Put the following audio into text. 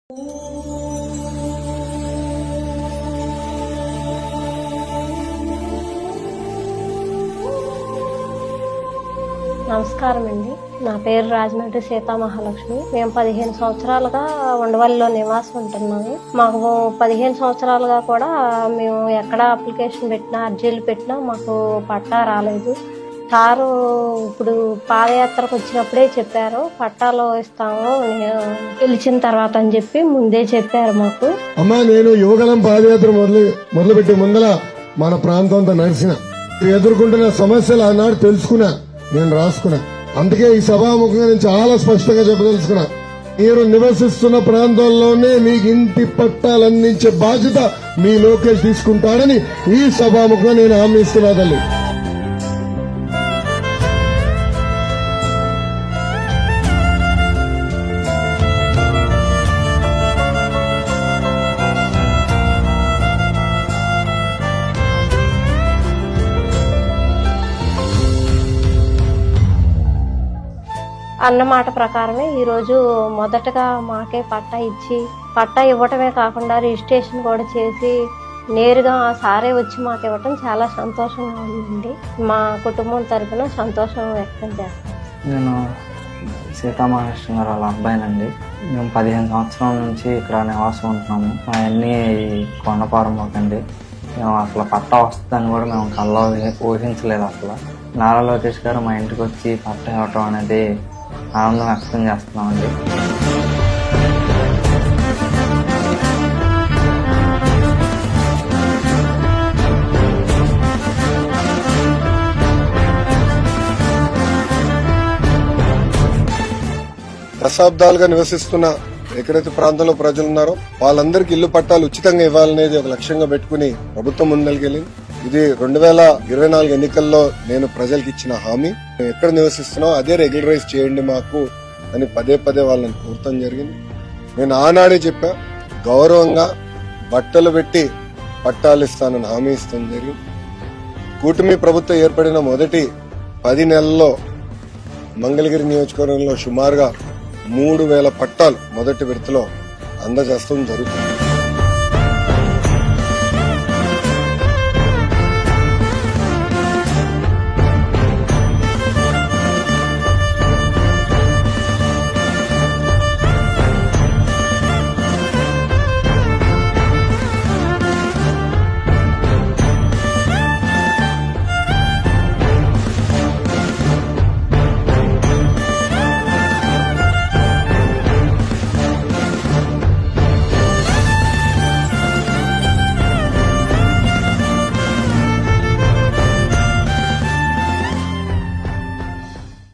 నమస్కారం అండి. నా పేరు రాజమండ్రి సీతామహాలక్ష్మి. మేము 15 సంవత్సరాలుగా ఉండవల్లిలో నివాసం ఉంటున్నాము. మాకు 15 సంవత్సరాలుగా కూడా మేము ఎక్కడ అప్లికేషన్ పెట్టినా అర్జీలు పెట్టినా మాకు పట్టా రాలేదు. సారు ఇప్పుడు పాదయాత్రకు వచ్చినప్పుడే చెప్పారు, పట్టాలు ఇస్తాము గెలిచిన తర్వాత అని చెప్పి ముందే చెప్పారు మాకు. అమ్మా, నేను యువగలం పాదయాత్ర మొదలుపెట్టే ముందల మన ప్రాంతంతో నడిచిన ఎదుర్కొంటున్న సమస్యలు ఆనాడు తెలుసుకున్నా, నేను రాసుకున్నా. అందుకే ఈ సభాముఖంగా నేను చాలా స్పష్టంగా చెప్పదలుచుకున్నా, మీరు నివసిస్తున్న ప్రాంతాల్లోనే మీకు ఇంటి పట్టాలు అందించే బాధ్యత మీ లోకేష్ తీసుకుంటాడని ఈ సభాముఖంగా నేను హామీ ఇస్తున్నా తల్లి. అన్నమాట ప్రకారమే ఈరోజు మొదటగా మాకే పట్టా ఇచ్చి, పట్టా ఇవ్వటమే కాకుండా రిజిస్ట్రేషన్ కూడా చేసి నేరుగా సారే వచ్చి మాకు ఇవ్వటం చాలా సంతోషంగా ఉందండి. మా కుటుంబం తరఫున సంతోషం వ్యక్తం చేస్తాం. నేను సీతామహాలక్ష్మి గారు వాళ్ళ అబ్బాయినండి. మేము 15 సంవత్సరాల నుంచి ఇక్కడ నివాసం ఉంటున్నాము. అవన్నీ కొండపారమ్మకండి. మేము అసలు పట్టా వస్తుందని కూడా మేము కల్లో ఊహించలేదు. అసలు నారా లోకేష్ గారు మా ఇంటికి వచ్చి పట్టా ఇవ్వటం అనేది ఆనందం వ్యక్తం చేస్తున్నామండి. దశాబ్దాలుగా నివసిస్తున్న ఎక్కడైతే ప్రాంతంలో ప్రజలు ఉన్నారో వాళ్ళందరికీ ఇల్లు పట్టాలు ఉచితంగా ఇవ్వాలనేది ఒక లక్ష్యంగా పెట్టుకుని ప్రభుత్వం ముందరికెళ్ళింది. ఇది 2024 ఎన్నికల్లో నేను ప్రజలకు ఇచ్చిన హామీ. మేము ఎక్కడ నివసిస్తున్నామో అదే రెగ్యులరైజ్ చేయండి మాకు అని పదే వాళ్ళని కోరటం జరిగింది. నేను ఆనాడే చెప్పా, గౌరవంగా బట్టలు పెట్టి పట్టాలు ఇస్తానని హామీ ఇస్తాను జరిగింది. కూటమి ప్రభుత్వం ఏర్పడిన మొదటి 10 నెలల్లో మంగళగిరి నియోజకవర్గంలో సుమారుగా 3000 పట్టాలు మొదటి విడతలో అందజేస్తూ జరుగుతుంది.